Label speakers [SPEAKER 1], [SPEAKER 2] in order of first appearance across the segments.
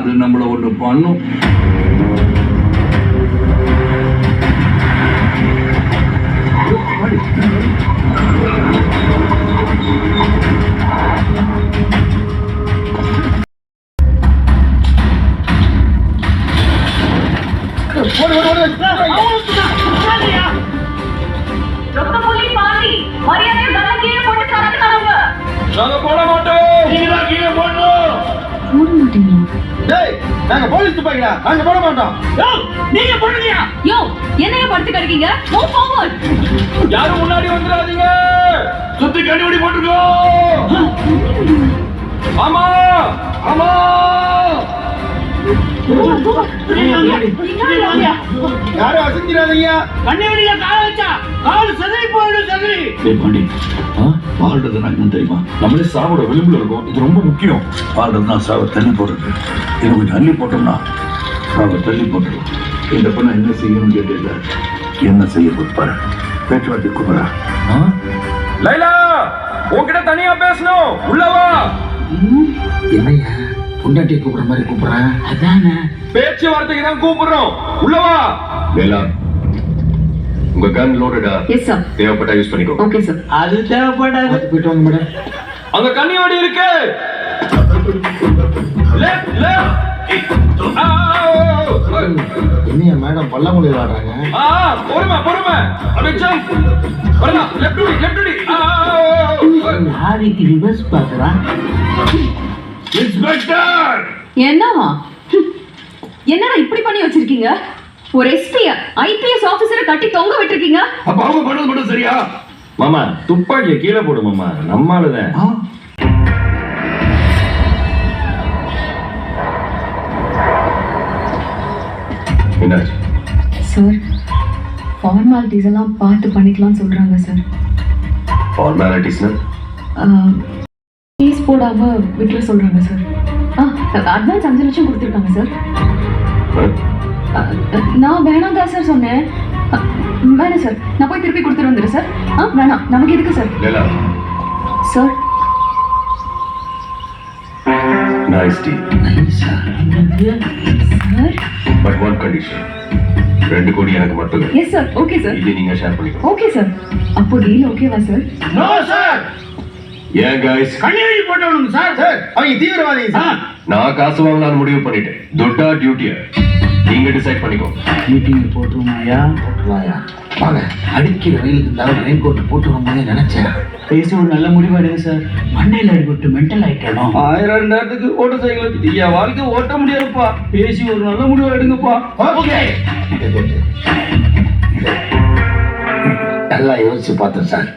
[SPEAKER 1] அது நம்மள ஒண்ணு பண்ணும். போட மாட்டோம். நாங்க போலீஸ் துப்பாக்கிடா, நாங்க போட மாட்டோம். நீங்க போடுறியா?
[SPEAKER 2] யோ, என்னைய படுத்து கிடக்கீங்க? Move forward.
[SPEAKER 1] யாரும் முன்னாடி வந்துடாதீங்க. சுத்தி கண்டுபிடி போட்டுக்கோ. ஆமா ஆமா. யாரும் அசைஞ்சிடாதீங்க.
[SPEAKER 3] கண்ணாடியில கால வச்சா கால் சதறி போயிடும். சதறி
[SPEAKER 1] வாழ்றதுன்னா என்ன தெரியுமா? நம்மளே சாவோட விளிம்புல இருக்கோம். இது ரொம்ப முக்கியம். வாழ்றதுன்னா சாவை தள்ளி போடுறது. இது கொஞ்சம் அள்ளி போட்டோம்னா சாவை தள்ளி போட்டுருவோம். இந்த பொண்ணை என்ன செய்யணும்னு கேட்டீங்க. என்ன செய்ய போப்பாரு? பேச்சுவார்த்தை கூப்பிடா. லைலா, உன்கிட்ட தனியா பேசணும். உள்ளவா.
[SPEAKER 4] என்னையா பொண்டாட்டியை கூப்பிடுற மாதிரி கூப்பிடுறேன்?
[SPEAKER 3] அதானே
[SPEAKER 1] பேச்சுவார்த்தைக்கு தான் கூப்பிடுறோம். உள்ளவா. லைலா, உங்க கன் லோடடா?
[SPEAKER 2] Yes sir.
[SPEAKER 1] தேவைப்பட்டா யூஸ் பண்ணிக்கோ.
[SPEAKER 2] Okay sir.
[SPEAKER 3] அது தேவைப்படாது.
[SPEAKER 4] போயிட்டு வாங்க மேடம்.
[SPEAKER 1] அங்க கன்னிவாடி இருக்கு. Left left.
[SPEAKER 4] என்னையா மேடம் பல்லாங்குழி விளையாடுறாங்க?
[SPEAKER 1] பொறுமை பொறுமை. அப்படியே ஜம்ப். வரலாம். Left to left to.
[SPEAKER 3] ஆதிக்கு ரிவர்ஸ் பாக்குறான்.
[SPEAKER 1] இன்ஸ்பெக்டர்.
[SPEAKER 2] என்னவா? என்னடா இப்படி பண்ணி வச்சிருக்கீங்க? ஒரு எஸ்பி ஐபிஎஸ் ஆபீசரை கட்டி தொங்க விட்டுருக்கீங்க.
[SPEAKER 1] அப்ப அவங்க பண்ணது மட்டும் சரியா? மாமா துப்பாக்கிய கீழே போடு மாமா. நம்மாலதான். என்னாச்சு
[SPEAKER 2] சார்? ஃபார்மாலிட்டிஸ் எல்லாம் பார்த்து பண்ணிக்கலாம்னு சொல்றாங்க சார்.
[SPEAKER 1] ஃபார்மாலிட்டிஸ்னா
[SPEAKER 2] கேஸ் போடாம விட்டுற சொல்றாங்க சார். அட்வான்ஸ் 5 லட்சம் கொடுத்துருக்காங்க சார். நான் வேணாம் தான் சார் சொன்னேன். வேணாம் சார், நான் போய் திருப்பி கொடுத்துட்டு வந்துடுறேன் சார். வேணாம், நமக்கு எதுக்கு sir? Sir
[SPEAKER 1] nice tea.
[SPEAKER 2] Sir
[SPEAKER 1] but one condition. 2 கோடி எனக்கு மட்டும்.
[SPEAKER 2] Yes sir. Okay sir.
[SPEAKER 1] இது நீங்க ஷேர் பண்ணிக்கோ.
[SPEAKER 2] Okay sir. அப்போ டீல் ஓகேவா சார்?
[SPEAKER 3] No sir.
[SPEAKER 1] ஏன் गाइस?
[SPEAKER 3] கண்ணாடி போட்டவனுங்க சார்.
[SPEAKER 4] சார் அவங்க தீவிரவாதிங்க சார்.
[SPEAKER 1] நான் காசு வாங்கலாம்னு முடிவு பண்ணிட்டேன். துட்டா டியூட்டியா நீங்க டிசைட் பண்ணிக்கோ.
[SPEAKER 3] மீட்டிங் போட்டுருமாயா?
[SPEAKER 4] போட்டுருவாயா? வாங்க. அடிக்கிற வெயிலுக்கு இருந்தாலும் ரெயின் கோட் போட்டு வரும்போதே நினைச்சேன்.
[SPEAKER 3] பேசி ஒரு நல்ல முடிவு எடுங்க சார். மண்டையில் அடிபட்டு மென்டல் ஆயிட்டோம்.
[SPEAKER 1] 1000 நேரத்துக்கு ஓட்ட சைக்கிள் ஐயா வாழ்க்கை ஓட்ட முடியாதுப்பா. பேசி ஒரு நல்ல முடிவு எடுங்கப்பா.
[SPEAKER 4] ஓகே. நல்லா யோசிச்சு பார்த்தேன் சார்.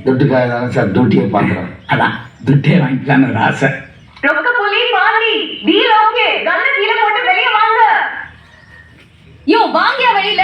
[SPEAKER 4] துட்டுக்காக தானே சார் டியூட்டியை பார்க்குறோம்.
[SPEAKER 3] அதான் துட்டே வாங்கிக்கலான்னு ஒரு ஆசை.
[SPEAKER 2] ரொக்க புலி பாண்டி டீல் ஓகே. கண்ண கீழ போட்டு வெளிய வாங்க. யோ வாங்கயா வெளியில.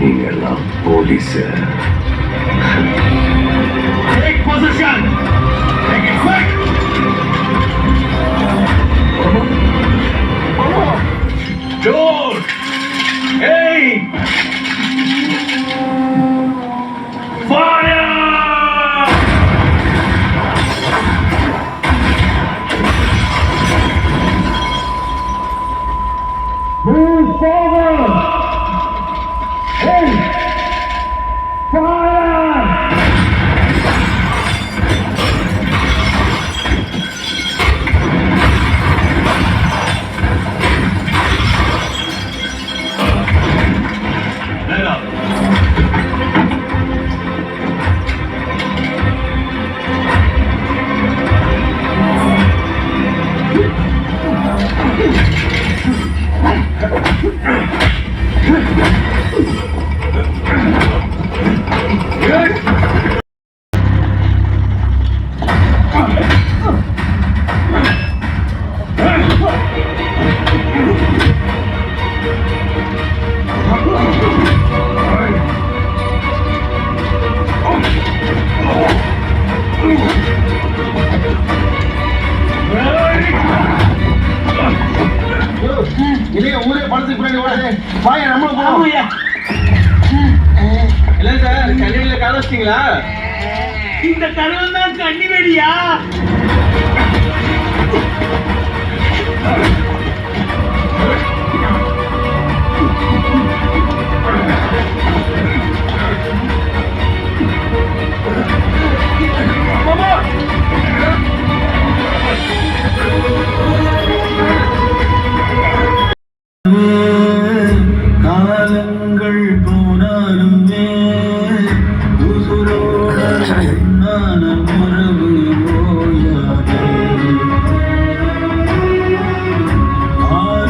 [SPEAKER 1] நீங்க எல்லாம் police. Take position. Take it quick. George. Hey.
[SPEAKER 5] ஆரம்பிச்சிங்களா? இந்த கடவுள் தான் கண்ணி வெடியா?
[SPEAKER 6] காலங்கள் போனாலுமே உசுரோட நான உறவு ஓயாதே.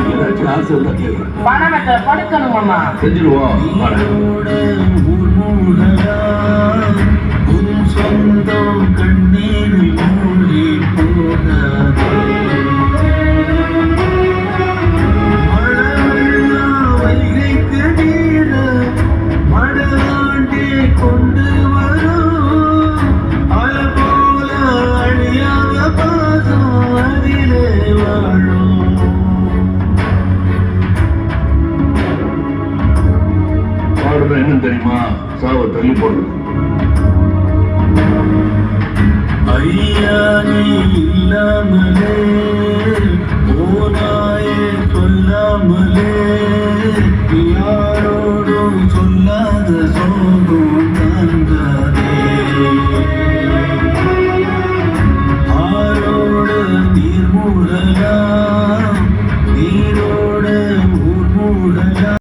[SPEAKER 1] ஏதாச்சும் ஆசை இருந்தா கேட்கிறேன்.
[SPEAKER 3] பணமத்தை படுக்கணும் மாமா.
[SPEAKER 1] செஞ்சிருவோம். வாடா.
[SPEAKER 6] உன்னோட உருமுகடா, உன் சொந்தம் கண்ணீரில் மூழ்கி போகாதே. வைகைக்கு நீர மடலாண்டே கொண்டு வரும் அல போல அழியாத பாசம் அதிலே வாழும்.
[SPEAKER 1] பாடுறது என்ன தெரியுமா? சாவை தள்ளி போடுறது.
[SPEAKER 6] ஐயா நீ இல்லாமலே